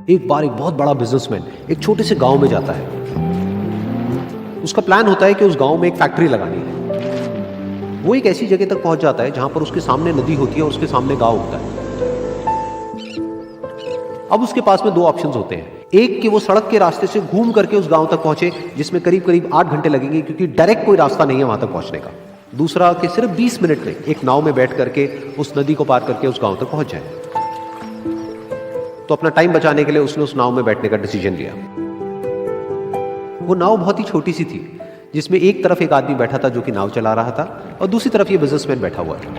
एक बार एक बहुत बड़ा बिजनेसमैन एक छोटे से गांव में जाता है। उसका प्लान होता है कि उस गांव में एक फैक्ट्री लगानी है। वो एक ऐसी जगह तक पहुंच जाता है जहां पर उसके सामने नदी होती है और उसके सामने गांव होता है। अब उसके पास में दो ऑप्शंस होते हैं। एक कि वो सड़क के रास्ते से घूम करके उस गांव तक पहुंचे, जिसमें करीब करीब 8 घंटे लगेंगे, क्योंकि डायरेक्ट कोई रास्ता नहीं है वहां तक पहुंचने का। दूसरा कि सिर्फ 20 मिनट में एक नाव में बैठ करके उस नदी को पार करके उस गांव तक पहुंच जाए। तो अपना टाइम बचाने के लिए उसने उस नाव में बैठने का डिसीजन लिया। वो नाव बहुत ही छोटी सी थी, जिसमें एक तरफ एक आदमी बैठा था जो कि नाव चला रहा था और दूसरी तरफ ये बिजनेसमैन बैठा हुआ था।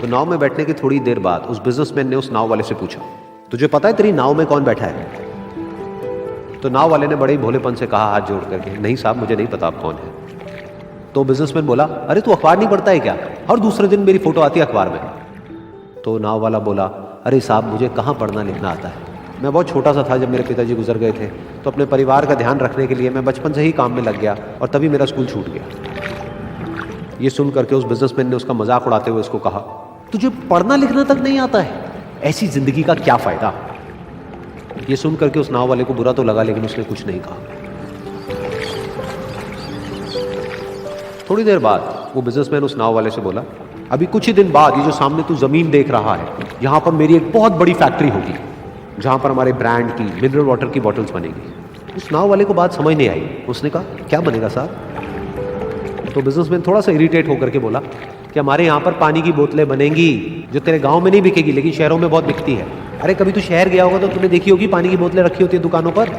तो नाव में बैठने की थोड़ी देर बाद उस बिजनेसमैन ने उस नाव वाले से पूछा, तुझे पता है तेरी नाव में कौन बैठा है? तो नाव वाले ने बड़े ही भोलेपन से कहा हाथ जोड़ करके, नहीं साहब मुझे नहीं पता आप कौन है। तो बिजनेसमैन बोला, अरे तू अखबार नहीं पढ़ता है क्या? हर दूसरे दिन मेरी फोटो आती है अखबार में। तो नाव वाला बोला, अरे साहब मुझे कहाँ पढ़ना लिखना आता है, मैं बहुत छोटा सा था जब मेरे पिताजी गुजर गए थे, तो अपने परिवार का ध्यान रखने के लिए मैं बचपन से ही काम में लग गया और तभी मेरा स्कूल छूट गया। ये सुन करके उस बिजनेसमैन ने उसका मजाक उड़ाते हुए उसको कहा, तुझे पढ़ना लिखना तक नहीं आता है, ऐसी जिंदगी का क्या फायदा? ये सुन करके उस नाव वाले को बुरा तो लगा, लेकिन उसने कुछ नहीं कहा। थोड़ी देर बाद वो बिजनेसमैन उस नाव वाले से बोला, अभी कुछ ही दिन बाद ये जो सामने तू जमीन देख रहा है, यहां पर मेरी एक बहुत बड़ी फैक्ट्री होगी जहां पर हमारे ब्रांड की मिनरल वाटर की बॉटल्स बनेगी। उस नाव वाले को बात समझ नहीं आई। उसने कहा, क्या बनेगा साहब? तो बिजनेसमैन थोड़ा सा इरिटेट होकर के बोला कि हमारे यहाँ पर पानी की बोतलें बनेंगी जो तेरे गांव में नहीं बिकेगी, लेकिन शहरों में बहुत बिकती है। अरे कभी तू शहर गया होगा तो तूने देखी होगी पानी की बोतलें रखी होती है दुकानों पर।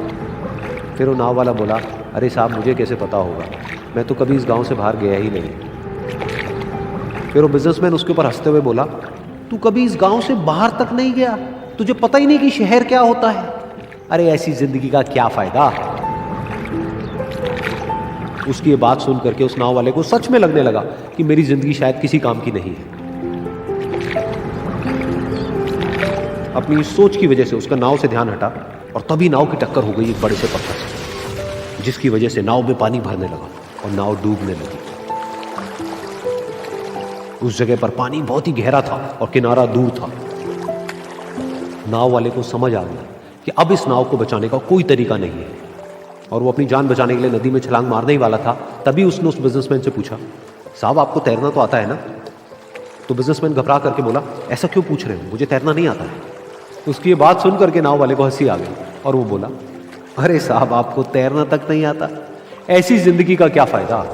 फिर वो नाव वाला बोला, अरे साहब मुझे कैसे पता होगा, मैं तो कभी इस गाँव से बाहर गया ही नहीं। फिर वो बिजनेसमैन उसके ऊपर हंसते हुए बोला, तू कभी इस गांव से बाहर तक नहीं गया, तुझे पता ही नहीं कि शहर क्या होता है? अरे ऐसी जिंदगी का क्या फायदा? उसकी ये बात सुन करके उस नाव वाले को सच में लगने लगा कि मेरी जिंदगी शायद किसी काम की नहीं है। अपनी सोच की वजह से उसका नाव से ध्यान हटा और तभी नाव की टक्कर हो गई एक बड़े से पत्थर से, जिसकी वजह से नाव में पानी भरने लगा और नाव डूबने लगी। उस जगह पर पानी बहुत ही गहरा था और किनारा दूर था। नाव वाले को समझ आ गया कि अब इस नाव को बचाने का कोई तरीका नहीं है और वो अपनी जान बचाने के लिए नदी में छलांग मारने ही वाला था। तभी उसने उस बिजनेसमैन से पूछा, साहब आपको तैरना तो आता है ना? तो बिजनेसमैन घबरा करके बोला, ऐसा क्यों पूछ रहे हो, मुझे तैरना नहीं आता है। उसकी ये बात सुन करके नाव वाले को हंसी आ गई और वो बोला, अरे साहब आपको तैरना तक नहीं आता, ऐसी जिंदगी का क्या फायदा?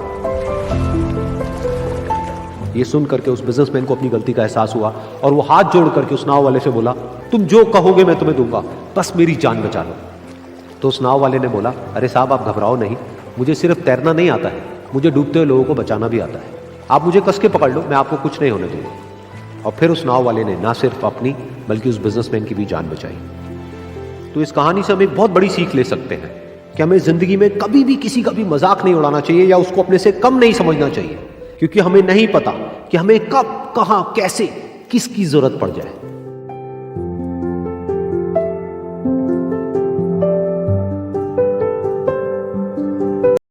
ये सुन करके उस बिजनेसमैन को अपनी गलती का एहसास हुआ और वो हाथ जोड़ करके उस नाव वाले से बोला, तुम जो कहोगे मैं तुम्हें दूंगा, बस मेरी जान बचा लो। तो उस नाव वाले ने बोला, अरे साहब आप घबराओ नहीं, मुझे सिर्फ तैरना नहीं आता है, मुझे डूबते हुए लोगों को बचाना भी आता है। आप मुझे कस के पकड़ लो, मैं आपको कुछ नहीं होने दूंगा। और फिर उस नाव वाले ने ना सिर्फ अपनी बल्कि उस बिजनेसमैन की भी जान बचाई। तो इस कहानी से हम एक बहुत बड़ी सीख ले सकते हैं कि हमें जिंदगी में कभी भी किसी का भी मजाक नहीं उड़ाना चाहिए या उसको अपने से कम नहीं समझना चाहिए, क्योंकि हमें नहीं पता कि हमें कब, कहां, कैसे, किसकी जरूरत पड़ जाए।